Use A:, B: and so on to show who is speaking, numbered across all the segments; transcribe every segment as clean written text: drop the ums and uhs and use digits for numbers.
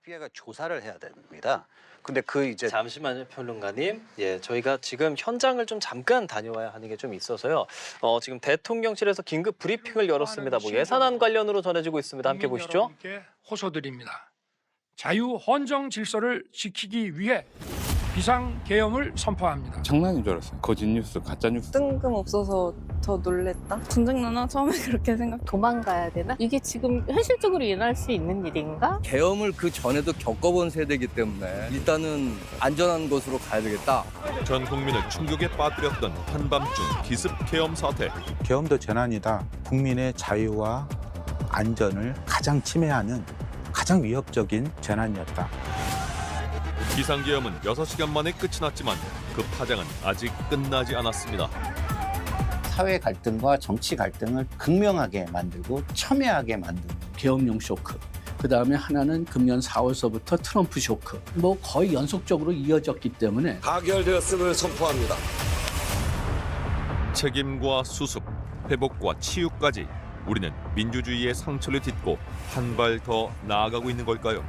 A: FBI가 조사를 해야 됩니다. 근데 그 이제
B: 잠시만요, 평론가님. 예, 저희가 지금 현장을 좀 잠깐 다녀와야 하는 게 좀 있어서요. 지금 대통령실에서 긴급 브리핑을 열었습니다. 뭐 예산안 관련으로 전해지고 있습니다. 함께 보시죠.
C: 여러분께 호소드립니다. 자유 헌정 질서를 지키기 위해 비상계엄을 선포합니다.
D: 장난인 줄 알았어요. 거짓 뉴스, 가짜 뉴스.
E: 뜬금없어서 더 놀랬다. 전쟁나나 처음에 그렇게 생각.
F: 도망가야 되나? 이게 지금 현실적으로 일어날 수 있는 일인가?
G: 계엄을 그 전에도 겪어본 세대이기 때문에 일단은 안전한 곳으로 가야 되겠다.
H: 전 국민을 충격에 빠뜨렸던 한밤중 기습 계엄 사태.
I: 계엄도 재난이다. 국민의 자유와 안전을 가장 침해하는 가장 위협적인 재난이었다.
H: 비상계엄은 6시간 만에 끝이 났지만 그 파장은 아직 끝나지 않았습니다.
J: 사회 갈등과 정치 갈등을 극명하게 만들고 첨예하게 만드는
K: 계엄령 쇼크. 그다음에 하나는 금년 4월서부터 트럼프 쇼크. 뭐 거의 연속적으로 이어졌기 때문에
G: 가결되었음을 선포합니다.
H: 책임과 수습, 회복과 치유까지 우리는 민주주의의 상처를 딛고 한 발 더 나아가고 있는 걸까요?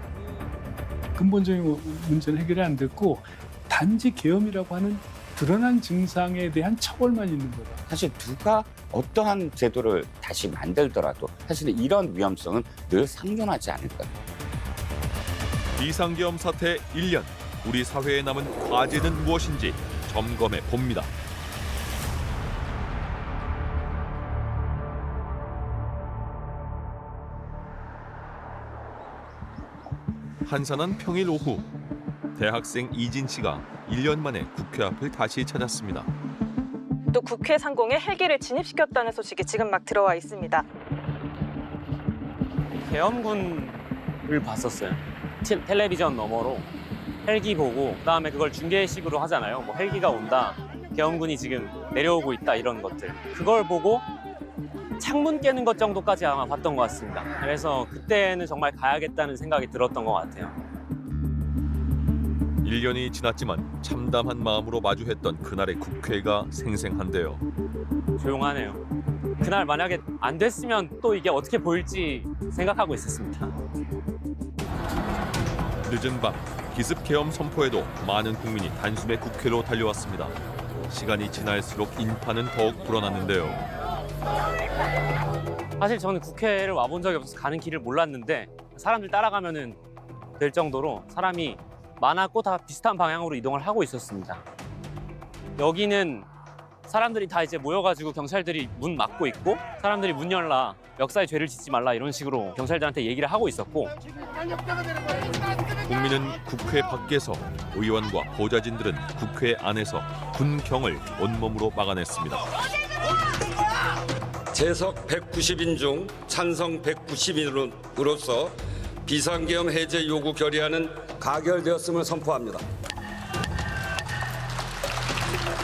C: 근본적인 문제는 해결이 안 됐고 단지 계엄이라고 하는 드러난 증상에 대한 처벌만 있는 거다.
J: 사실 누가 어떠한 제도를 다시 만들더라도 사실 이런 위험성은 늘 상존하지 않을까요?
H: 비상계엄 사태 1년, 우리 사회에 남은 과제는 무엇인지 점검해 봅니다. 한산한 평일 오후, 대학생 이진 씨가 1년 만에 국회 앞을 다시 찾았습니다.
E: 또 국회 상공에 헬기를 진입시켰다는 소식이 지금 막 들어와 있습니다.
B: 계엄군을 봤었어요. 텔레비전 너머로 헬기 보고 그다음에 그걸 중계식으로 하잖아요. 뭐 헬기가 온다, 계엄군이 지금 내려오고 있다, 이런 것들. 그걸 보고 창문 깨는 것 정도까지 아마 봤던 것 같습니다. 그래서 그때는 정말 가야겠다는 생각이 들었던 것 같아요.
H: 1년이 지났지만 참담한 마음으로 마주했던 그날의 국회가 생생한데요.
B: 조용하네요. 그날 만약에 안 됐으면 또 이게 어떻게 보일지 생각하고 있었습니다.
H: 늦은 밤 기습 계엄 선포에도 많은 국민이 단숨에 국회로 달려왔습니다. 시간이 지날수록 인파는 더욱 불어났는데요.
B: 사실 저는 국회를 와본 적이 없어서 가는 길을 몰랐는데 사람들 따라가면은 될 정도로 사람이 많았고 다 비슷한 방향으로 이동을 하고 있었습니다. 여기는 사람들이 다 이제 모여가지고 경찰들이 문 막고 있고, 사람들이 문 열라, 역사에 죄를 짓지 말라, 이런 식으로 경찰들한테 얘기를 하고 있었고,
H: 국민은 국회 밖에서, 의원과 보좌진들은 국회 안에서 군경을 온몸으로 막아냈습니다.
G: 재석 190인 중 찬성 190인으로서 비상계엄 해제 요구 결의안은 가결되었음을 선포합니다.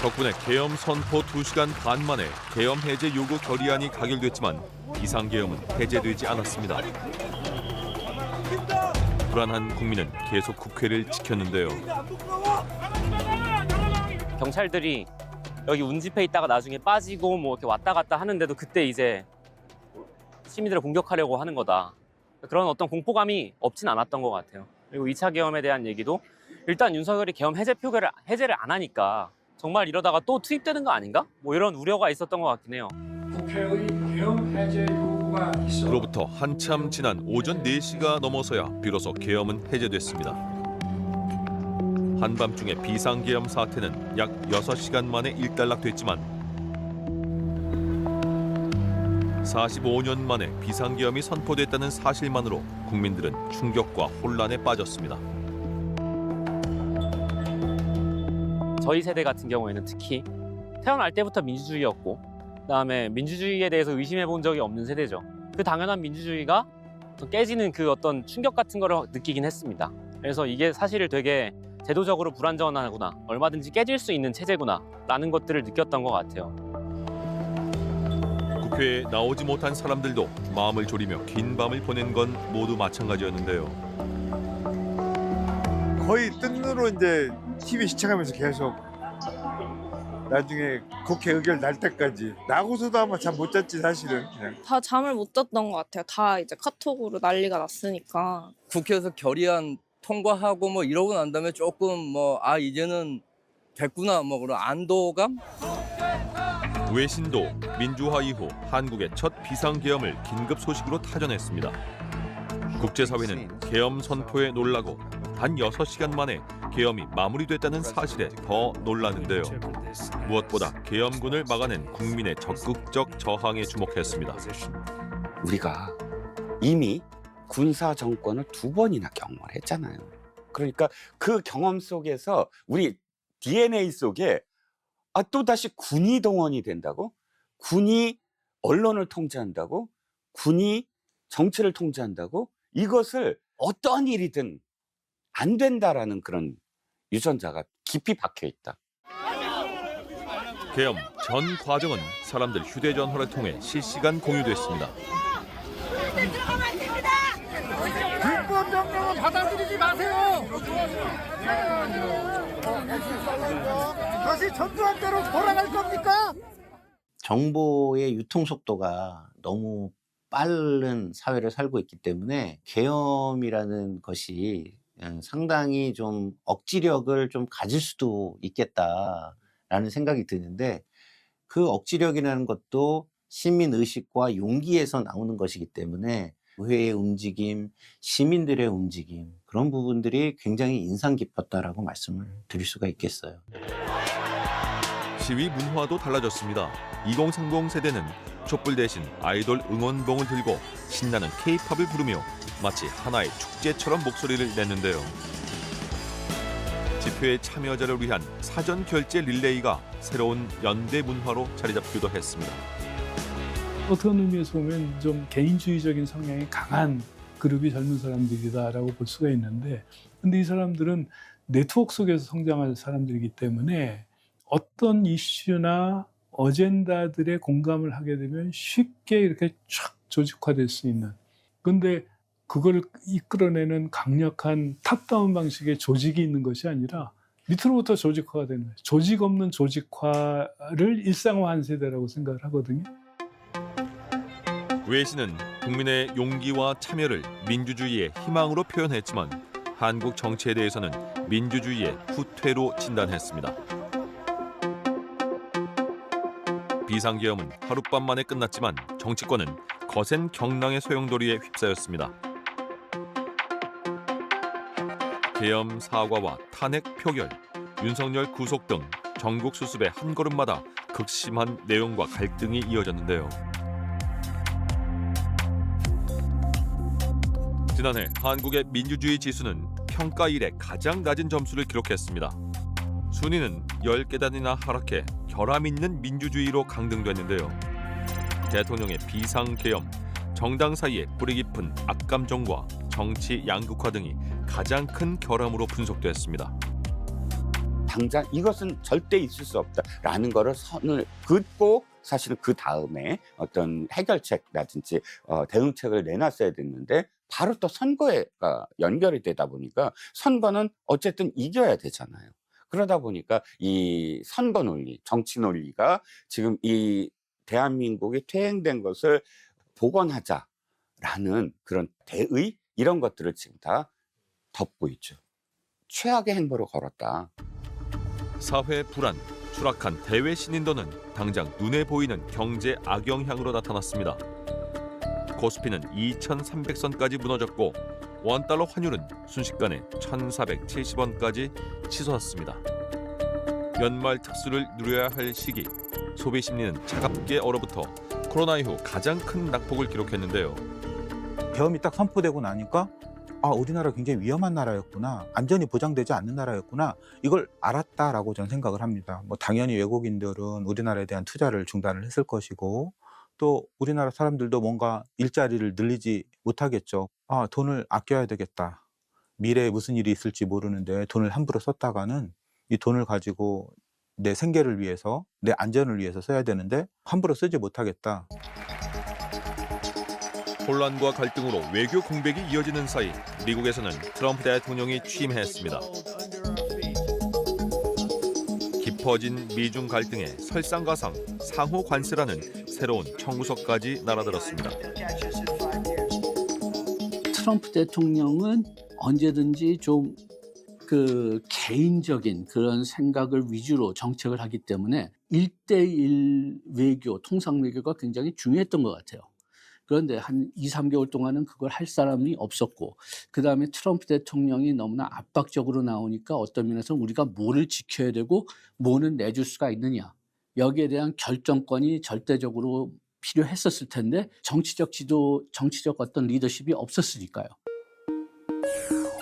H: 덕분에 계엄 선포 2시간 반 만에 계엄 해제 요구 결의안이 가결됐지만 비상계엄은 해제되지 않았습니다. 불안한 국민은 계속 국회를 지켰는데요.
B: 경찰들이 여기 운집해 있다가 나중에 빠지고 뭐 이렇게 왔다 갔다 하는데도 그때 이제 시민들을 공격하려고 하는 거다, 그런 어떤 공포감이 없진 않았던 것 같아요. 그리고 2차 계엄에 대한 얘기도 일단 윤석열이 계엄 해제를 안 하니까 정말 이러다가 또 투입되는 거 아닌가? 뭐 이런 우려가 있었던 것 같긴 해요.
C: 국회의 계엄 해제 요구가 있어.
H: 그로부터 한참 지난 오전 4시가 넘어서야 비로소 계엄은 해제됐습니다. 한밤중에 비상계엄 사태는 약 6시간 만에 일단락됐지만 45년 만에 비상계엄이 선포됐다는 사실만으로 국민들은 충격과 혼란에 빠졌습니다.
B: 저희 세대 같은 경우에는 특히 태어날 때부터 민주주의였고, 그다음에 민주주의에 대해서 의심해 본 적이 없는 세대죠. 그 당연한 민주주의가 깨지는 그 어떤 충격 같은 거를 느끼긴 했습니다. 그래서 이게 사실 되게 제도적으로 불안전하구나, 얼마든지 깨질 수 있는 체제구나 라는 것들을 느꼈던 것 같아요.
H: 국회에 나오지 못한 사람들도 마음을 졸이며 긴 밤을 보낸 건 모두 마찬가지였는데요.
L: 거의 뜬 눈으로 이제 TV 시청하면서 계속 나중에 국회 의결 날 때까지. 나고서도 아마 잠 못 잤지 사실은. 그냥.
M: 다 잠을 못 잤던 것 같아요. 다 이제 카톡으로 난리가 났으니까.
G: 국회에서 결의안 통과하고 뭐 이러고 난 다음에 조금 이제는 됐구나 그런 안도감?
H: 외신도 민주화 이후 한국의 첫 비상계엄을 긴급 소식으로 타전했습니다. 국제사회는 계엄 선포에 놀라고 단 6시간 만에 계엄이 마무리됐다는 사실에 더 놀랐는데요. 무엇보다 계엄군을 막아낸 국민의 적극적 저항에 주목했습니다.
J: 우리가 이미 군사 정권을 2번이나 경험을 했잖아요. 그러니까 그 경험 속에서 우리 DNA 속에 또다시 군이 동원이 된다고? 군이 언론을 통제한다고? 군이 정치를 통제한다고? 이것을 어떠한 일이든 안 된다라는 그런 유전자가 깊이 박혀 있다.
H: 계엄 전 과정은 사람들 휴대전화를 통해 실시간 공유됐습니다.
N: 불법 명령은 받아들이지 마세요. 다시 전두환 대로 돌아갈 겁니까?
O: 정보의 유통 속도가 너무 빠른 사회를 살고 있기 때문에 계엄이라는 것이 상당히 좀 억지력을 좀 가질 수도 있겠다라는 생각이 드는데, 그 억지력이라는 것도 시민 의식과 용기에서 나오는 것이기 때문에 의회의 움직임, 시민들의 움직임, 그런 부분들이 굉장히 인상 깊었다라고 말씀을 드릴 수가 있겠어요.
H: 시위 문화도 달라졌습니다. 2030 세대는 촛불 대신 아이돌 응원봉을 들고 신나는 K-팝을 부르며 마치 하나의 축제처럼 목소리를 냈는데요. 집회의 참여자를 위한 사전 결제 릴레이가 새로운 연대 문화로 자리 잡기도 했습니다.
C: 어떤 의미에서 보면 좀 개인주의적인 성향이 강한 그룹이 젊은 사람들이다라고 볼 수가 있는데, 근데 이 사람들은 네트워크 속에서 성장한 사람들이기 때문에 어떤 이슈나 어젠다들에 공감을 하게 되면 쉽게 이렇게 촥 조직화될 수 있는, 근데 그걸 이끌어내는 강력한 탑다운 방식의 조직이 있는 것이 아니라 밑으로부터 조직화가 되는 거예요. 조직 없는 조직화를 일상화한 세대라고 생각을 하거든요.
H: 외신은 국민의 용기와 참여를 민주주의의 희망으로 표현했지만 한국 정치에 대해서는 민주주의의 후퇴로 진단했습니다. 비상계엄은 하룻밤 만에 끝났지만 정치권은 거센 경랑의 소용돌이에 휩싸였습니다. 계엄 사과와 탄핵 표결, 윤석열 구속 등 전국 수습의 한 걸음마다 극심한 내용과 갈등이 이어졌는데요. 지난해 한국의 민주주의 지수는 평가 이래 가장 낮은 점수를 기록했습니다. 순위는 10계단이나 하락해 결함 있는 민주주의로 강등됐는데요. 대통령의 비상계엄, 정당 사이의 뿌리 깊은 악감정과 정치 양극화 등이 가장 큰 결함으로 분석됐습니다.
J: 당장 이것은 절대 있을 수 없다라는 거를 선을 긋고 사실은 그 다음에 어떤 해결책이라든지 대응책을 내놨어야 됐는데 바로 또 선거가 연결이 되다 보니까 선거는 어쨌든 이겨야 되잖아요. 그러다 보니까 이 선거 논리, 정치 논리가 지금 이 대한민국이 퇴행된 것을 복원하자라는 그런 대의 이런 것들을 지금 다 덮고 있죠. 최악의 행보로 걸었다.
H: 사회 불안, 추락한 대외 신인도는 당장 눈에 보이는 경제 악영향으로 나타났습니다. 코스피는 2,300선까지 무너졌고 원달러 환율은 순식간에 1,470원까지 치솟았습니다. 연말 특수를 누려야 할 시기, 소비 심리는 차갑게 얼어붙어 코로나 이후 가장 큰 낙폭을 기록했는데요.
I: 계엄이 딱 선포되고 나니까 우리나라 굉장히 위험한 나라였구나, 안전이 보장되지 않는 나라였구나, 이걸 알았다라고 저는 생각을 합니다. 당연히 외국인들은 우리나라에 대한 투자를 중단을 했을 것이고, 또 우리나라 사람들도 뭔가 일자리를 늘리지 못하겠죠. 돈을 아껴야 되겠다. 미래에 무슨 일이 있을지 모르는데 돈을 함부로 썼다가는 이 돈을 가지고 내 생계를 위해서, 내 안전을 위해서 써야 되는데 함부로 쓰지 못하겠다.
H: 혼란과 갈등으로 외교 공백이 이어지는 사이 미국에서는 트럼프 대통령이 취임했습니다. 깊어진 미중 갈등에 설상가상 상호 관세라는 새로운 청구서까지 날아들었습니다.
K: 트럼프 대통령은 언제든지 좀 그 개인적인 그런 생각을 위주로 정책을 하기 때문에 1대1 외교, 통상 외교가 굉장히 중요했던 것 같아요. 그런데 한 2, 3개월 동안은 그걸 할 사람이 없었고, 그다음에 트럼프 대통령이 너무나 압박적으로 나오니까 어떤 면에서 우리가 뭐를 지켜야 되고 뭐는 내줄 수가 있느냐, 여기에 대한 결정권이 절대적으로 필요했었을 텐데 정치적 지도, 정치적 어떤 리더십이 없었으니까요.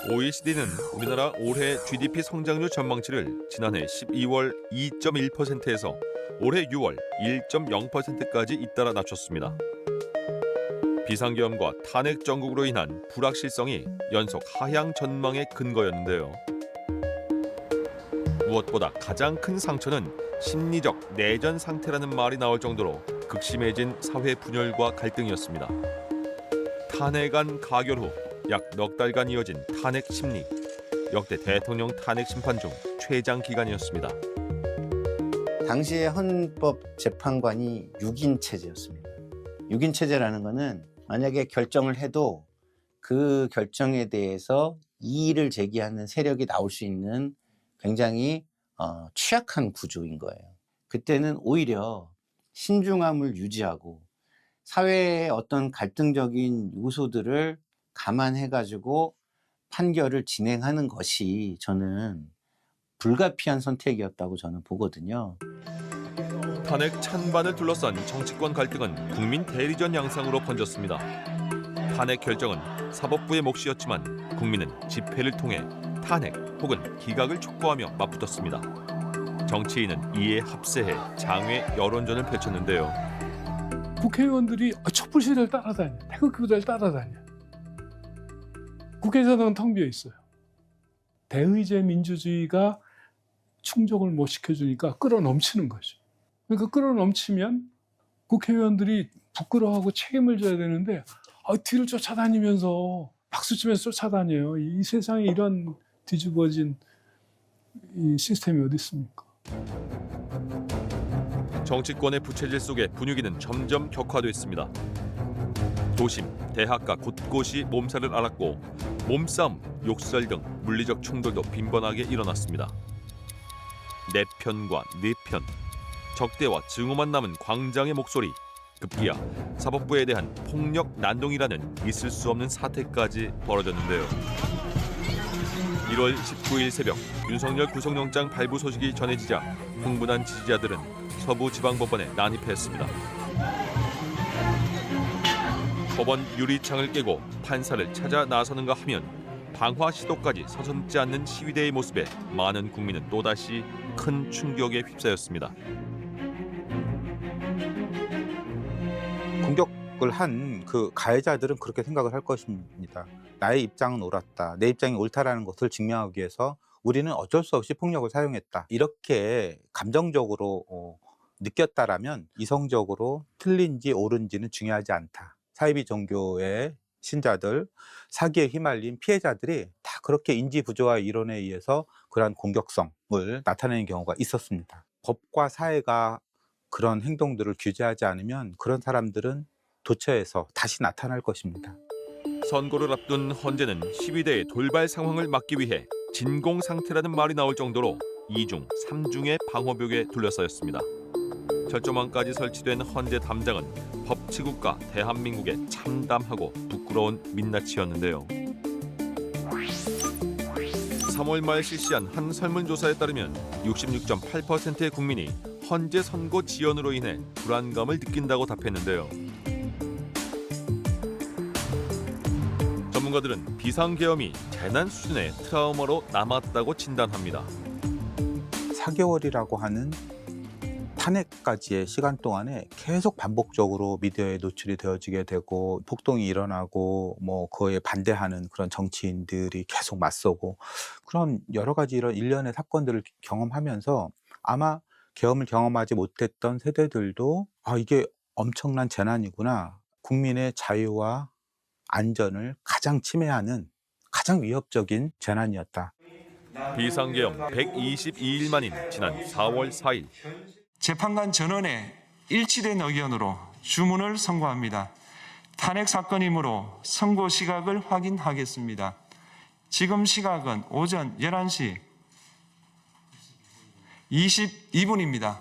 H: OECD는 우리나라 올해 GDP 성장률 전망치를 지난해 12월 2.1%에서 올해 6월 1.0%까지 잇따라 낮췄습니다. 비상계엄과 탄핵 정국으로 인한 불확실성이 연속 하향 전망의 근거였는데요. 무엇보다 가장 큰 상처는 심리적 내전 상태라는 말이 나올 정도로 극심해진 사회 분열과 갈등이었습니다. 탄핵안 가결 후 약 넉 달간 이어진 탄핵 심리, 역대 대통령 탄핵 심판 중 최장 기간이었습니다.
O: 당시의 헌법재판관이 6인 체제였습니다. 6인 체제라는 거는 만약에 결정을 해도 그 결정에 대해서 이의를 제기하는 세력이 나올 수 있는 굉장히 취약한 구조인 거예요. 그때는 오히려 신중함을 유지하고 사회의 어떤 갈등적인 요소들을 감안해가지고 판결을 진행하는 것이 저는 불가피한 선택이었다고 저는 보거든요.
H: 탄핵 찬반을 둘러싼 정치권 갈등은 국민 대리전 양상으로 번졌습니다. 탄핵 결정은 사법부의 몫이었지만 국민은 집회를 통해 탄핵 혹은 기각을 촉구하며 맞붙었습니다. 정치인은 이에 합세해 장외 여론전을 펼쳤는데요.
C: 국회의원들이 촛불시대를 따라다녀, 태극기부대를 따라다녀. 국회의사당은 텅 비어 있어요. 대의제 민주주의가 충족을 못 시켜주니까 끌어넘치는 거죠. 그러니까 끌어넘치면 국회의원들이 부끄러워하고 책임을 져야 되는데 뒤를 쫓아다니면서 박수치면서 쫓아다녀요. 이 세상에 이런 뒤집어진 이 시스템이 어디 있습니까?
H: 정치권의 부채질 속에 분위기는 점점 격화됐습니다. 도심, 대학가 곳곳이 몸살을 앓았고 몸싸움, 욕설 등 물리적 충돌도 빈번하게 일어났습니다. 내 편과 네 편, 적대와 증오만 남은 광장의 목소리, 급기야 사법부에 대한 폭력 난동이라는 있을 수 없는 사태까지 벌어졌는데요. 1월 19일 새벽 윤석열 구속영장 발부 소식이 전해지자 흥분한 지지자들은 서부지방법원에 난입했습니다. 법원 유리창을 깨고 판사를 찾아 나서는가 하면 방화 시도까지 서슴지 않는 시위대의 모습에 많은 국민은 또다시 큰 충격에 휩싸였습니다.
I: 공격을 한 그 가해자들은 그렇게 생각을 할 것입니다. 나의 입장은 옳았다. 내 입장이 옳다라는 것을 증명하기 위해서 우리는 어쩔 수 없이 폭력을 사용했다. 이렇게 감정적으로 느꼈다라면 이성적으로 틀린지 옳은지는 중요하지 않다. 사이비 종교의 신자들, 사기에 휘말린 피해자들이 다 그렇게 인지 부조화 이론에 의해서 그러한 공격성을 나타내는 경우가 있었습니다. 법과 사회가 그런 행동들을 규제하지 않으면 그런 사람들은 도처에서 다시 나타날 것입니다.
H: 선거를 앞둔 헌재는 시위대의 돌발 상황을 막기 위해 진공 상태라는 말이 나올 정도로 2중, 3중의 방어벽에 둘러싸였습니다. 철조망까지 설치된 헌재 담장은 법치국가 대한민국의 참담하고 부끄러운 민낯이었는데요. 3월 말 실시한 한 설문조사에 따르면 66.8%의 국민이 헌재 선거 지연으로 인해 불안감을 느낀다고 답했는데요. 전문가들은 비상계엄이 재난 수준의 트라우마로 남았다고 진단합니다.
I: 4개월이라고 하는 탄핵까지의 시간 동안에 계속 반복적으로 미디어에 노출이 되어지게 되고 폭동이 일어나고 뭐 그에 반대하는 그런 정치인들이 계속 맞서고 그런 여러 가지 이런 일련의 사건들을 경험하면서 아마 계엄을 경험하지 못했던 세대들도 이게 엄청난 재난이구나. 국민의 자유와 안전을 가장 침해하는 가장 위협적인 재난이었다.
H: 비상계엄 122일 만인 지난 4월 4일
P: 재판관 전원의 일치된 의견으로 주문을 선고합니다. 탄핵 사건이므로 선고 시각을 확인하겠습니다. 지금 시각은 오전 11시 22분입니다.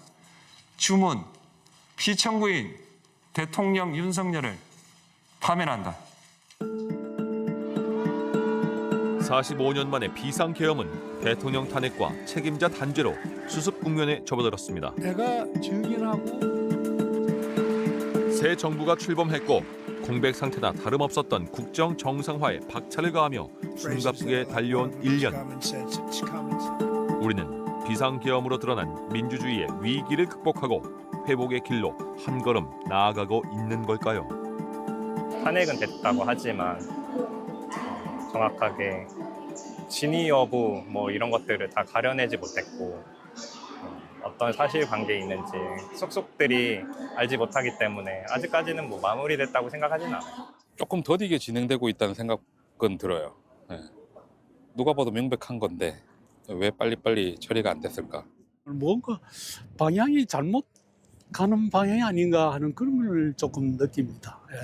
P: 주문, 피청구인 대통령 윤석열을 파면한다.
H: 45년 만에 비상계엄은 대통령 탄핵과 책임자 단죄로 수습 국면에 접어들었습니다.
C: 내가 증인하고
H: 새 정부가 출범했고 공백 상태나 다름없었던 국정 정상화에 박차를 가하며 숨가쁘게 달려온 1년. 우리는 비상계엄으로 드러난 민주주의의 위기를 극복하고 회복의 길로 한 걸음 나아가고 있는 걸까요?
Q: 탄핵은 됐다고 하지만 정확하게 진위 여부 뭐 이런 것들을 다 가려내지 못했고 어떤 사실관계에 있는지 속속들이 알지 못하기 때문에 아직까지는 뭐 마무리됐다고 생각하지는 않아요.
D: 조금 더디게 진행되고 있다는 생각은 들어요. 네. 누가 봐도 명백한 건데 왜 빨리빨리 처리가 안 됐을까?
C: 뭔가 방향이 잘못 가는 방향이 아닌가 하는 그런 걸 조금 느낍니다. 예.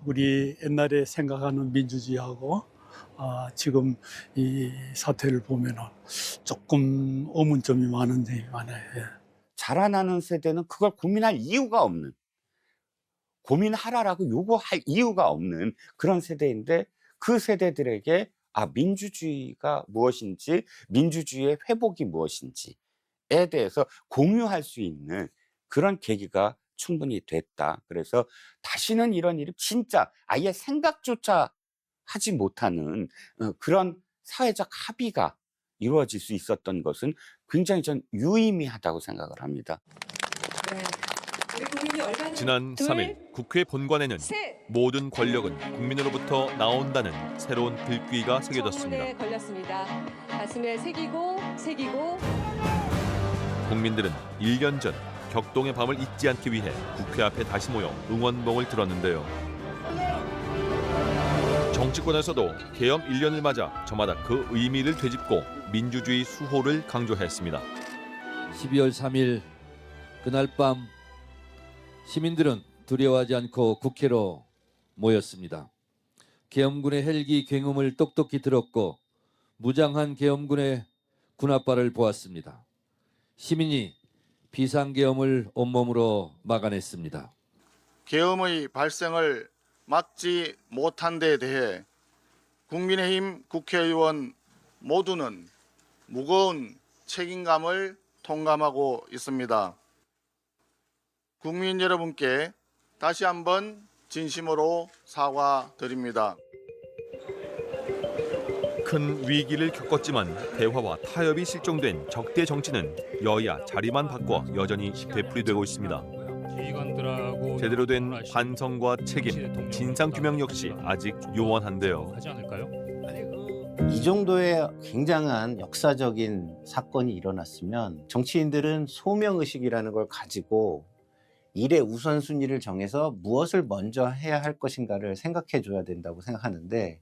C: 우리 옛날에 생각하는 민주주의하고 지금 이 사태를 보면은 조금 의문점이 많은 점이 많아요. 예.
J: 자라나는 세대는 그걸 고민할 이유가 없는, 고민하라라고 요구할 이유가 없는 그런 세대인데 그 세대들에게 민주주의가 무엇인지, 민주주의의 회복이 무엇인지에 대해서 공유할 수 있는 그런 계기가 충분히 됐다. 그래서 다시는 이런 일이 진짜 아예 생각조차 하지 못하는 그런 사회적 합의가 이루어질 수 있었던 것은 굉장히 전 유의미하다고 생각을 합니다.
H: 지난 3일 국회 본관에는 모든 권력은 국민으로부터 나온다는 새로운 글귀가 새겨졌습니다.
R: 걸렸습니다. 가슴에 새기고
H: 국민들은 1년 전 격동의 밤을 잊지 않기 위해 국회 앞에 다시 모여 응원봉을 들었는데요. 정치권에서도 계엄 1년을 맞아 저마다 그 의미를 되짚고 민주주의 수호를 강조했습니다.
S: 12월 3일 그날 밤 시민들은 두려워하지 않고 국회로 모였습니다. 계엄군의 헬기 굉음을 똑똑히 들었고 무장한 계엄군의 군합발을 보았습니다. 시민이 비상계엄을 온몸으로 막아냈습니다.
T: 계엄의 발생을 막지 못한 데 대해 국민의힘 국회의원 모두는 무거운 책임감을 통감하고 있습니다. 국민 여러분께 다시 한번 진심으로 사과드립니다.
H: 큰 위기를 겪었지만 대화와 타협이 실종된 적대 정치는 여야 자리만 바꿔 여전히 되풀이되고 있습니다. 제대로 된 반성과 책임, 진상규명 역시 아직 요원한데요.
O: 이 정도의 굉장한 역사적인 사건이 일어났으면 정치인들은 소명의식이라는 걸 가지고 일의 우선순위를 정해서 무엇을 먼저 해야 할 것인가를 생각해 줘야 된다고 생각하는데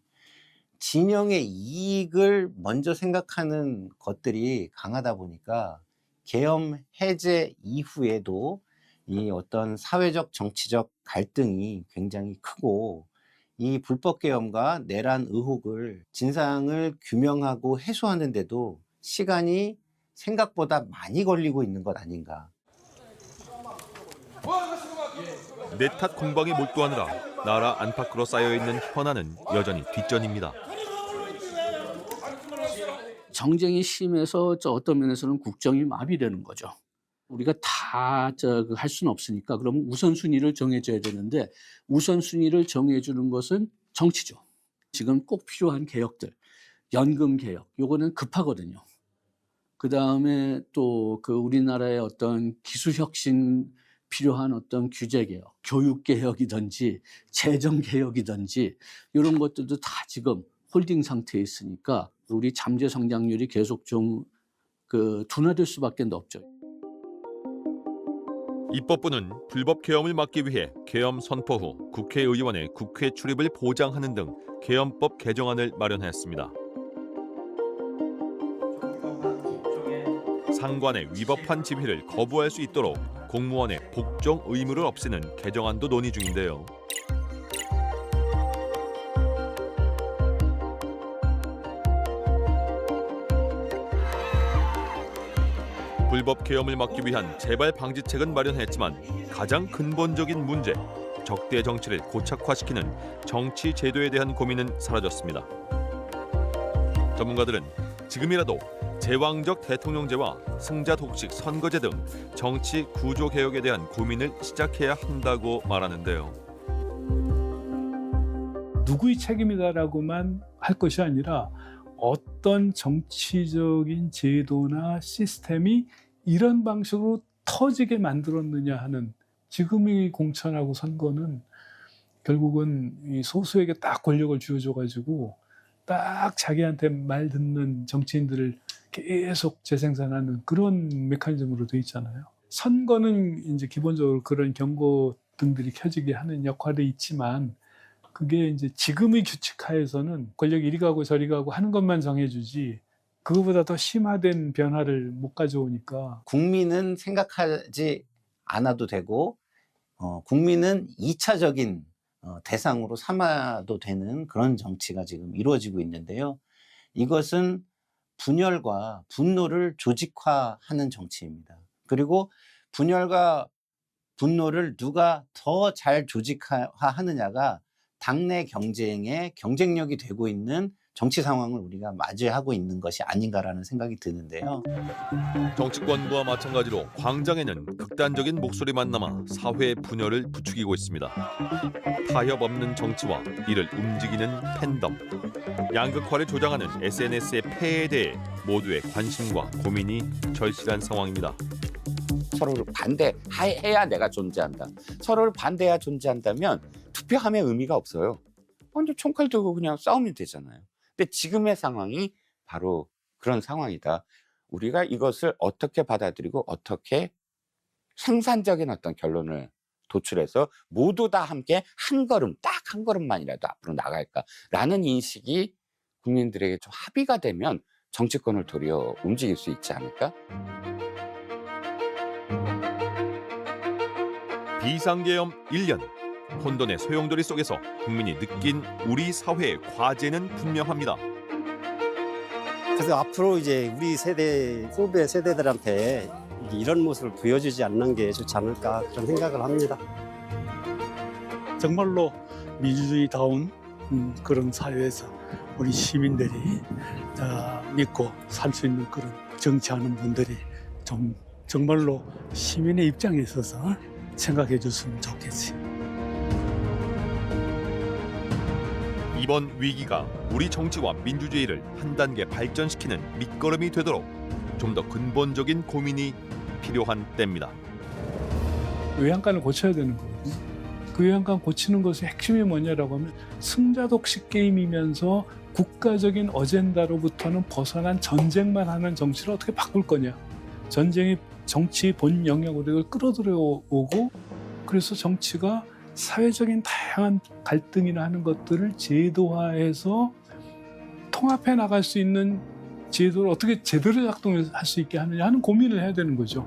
O: 진영의 이익을 먼저 생각하는 것들이 강하다 보니까 계엄 해제 이후에도 이 어떤 사회적 정치적 갈등이 굉장히 크고 이 불법 계엄과 내란 의혹을 진상을 규명하고 해소하는데도 시간이 생각보다 많이 걸리고 있는 것 아닌가.
H: 내 탓 공방에 몰두하느라 나라 안팎으로 쌓여있는 현안은 여전히 뒷전입니다.
K: 정쟁이 심해서 어떤 면에서는 국정이 마비되는 거죠. 우리가 다 할 수는 없으니까 그럼 우선순위를 정해줘야 되는데 우선순위를 정해주는 것은 정치죠. 지금 꼭 필요한 개혁들, 연금 개혁, 요거는 급하거든요. 그 다음에 또 그 우리나라의 어떤 기술 혁신 필요한 어떤 규제 개혁, 교육 개혁이든지 재정 개혁이든지 이런 것들도 다 지금 홀딩 상태에 있으니까 우리 잠재 성장률이 계속 좀 둔화될 수밖에 없죠.
H: 입법부는 불법 계엄을 막기 위해 계엄 선포 후 국회의원의 국회 출입을 보장하는 등 계엄법 개정안을 마련했습니다. 상관의 위법한 지휘를 거부할 수 있도록 공무원의 복종 의무를 없애는 개정안도 논의 중인데요. 불법 계엄을 막기 위한 재발 방지책은 마련했지만 가장 근본적인 문제, 적대 정치를 고착화시키는 정치 제도에 대한 고민은 사라졌습니다. 전문가들은 지금이라도 제왕적 대통령제와 승자 독식 선거제 등 정치 구조 개혁에 대한 고민을 시작해야 한다고 말하는데요.
C: 누구의 책임이다라고만 할 것이 아니라 어떤 정치적인 제도나 시스템이 이런 방식으로 터지게 만들었느냐 하는, 지금의 공천하고 선거는 결국은 이 소수에게 딱 권력을 쥐어줘가지고 딱 자기한테 말 듣는 정치인들을 계속 재생산하는 그런 메커니즘으로 돼 있잖아요. 선거는 이제 기본적으로 그런 경고등들이 켜지게 하는 역할이 있지만, 그게 이제 지금의 규칙하에서는 권력 이리 가고 저리 가고 하는 것만 정해주지 그거보다 더 심화된 변화를 못 가져오니까.
O: 국민은 생각하지 않아도 되고 국민은 2차적인 대상으로 삼아도 되는 그런 정치가 지금 이루어지고 있는데요. 이것은 분열과 분노를 조직화하는 정치입니다. 그리고 분열과 분노를 누가 더 잘 조직화하느냐가 당내 경쟁의 경쟁력이 되고 있는 정치 상황을 우리가 맞이하고 있는 것이 아닌가라는 생각이 드는데요.
H: 정치권과 마찬가지로 광장에는 극단적인 목소리만 남아 사회 분열을 부추기고 있습니다. 타협 없는 정치와 이를 움직이는 팬덤, 양극화를 조장하는 SNS의 폐해에 대해 모두의 관심과 고민이 절실한 상황입니다.
J: 서로를 반대해야 내가 존재한다. 서로를 반대해야 존재한다면 투표함에 의미가 없어요. 근데 총칼 들고 그냥 싸우면 되잖아요. 근데 지금의 상황이 바로 그런 상황이다. 우리가 이것을 어떻게 받아들이고 어떻게 생산적인 어떤 결론을 도출해서 모두 다 함께 한 걸음, 딱 한 걸음만이라도 앞으로 나갈까라는 인식이 국민들에게 좀 합의가 되면 정치권을 도리어 움직일 수 있지 않을까?
H: 비상계엄 1년, 혼돈의 소용돌이 속에서 국민이 느낀 우리 사회의 과제는 분명합니다.
U: 그래서 앞으로 이제 우리 세대, 후배 세대들한테 이런 모습을 보여주지 않는 게 좋지 않을까 그런 생각을 합니다.
V: 정말로 민주주의다운 그런 사회에서 우리 시민들이 믿고 살 수 있는 그런 정치하는 분들이 좀 정말로 시민의 입장에 있어서 생각해 줬으면 좋겠지.
H: 이번 위기가 우리 정치와 민주주의를 한 단계 발전시키는 밑거름이 되도록 좀 더 근본적인 고민이 필요한 때입니다.
C: 외양간을 고쳐야 되는 거거든요. 그 외양간 고치는 것의 핵심이 뭐냐라고 하면 승자독식 게임이면서 국가적인 어젠다로부터는 벗어난 전쟁만 하는 정치를 어떻게 바꿀 거냐. 전쟁이 정치의 본 영역으로 이걸 끌어들여오고, 그래서 정치가 사회적인 다양한 갈등이나 하는 것들을 제도화해서 통합해 나갈 수 있는 제도를 어떻게 제대로 작동할 수 있게 하느냐 하는 고민을 해야 되는 거죠.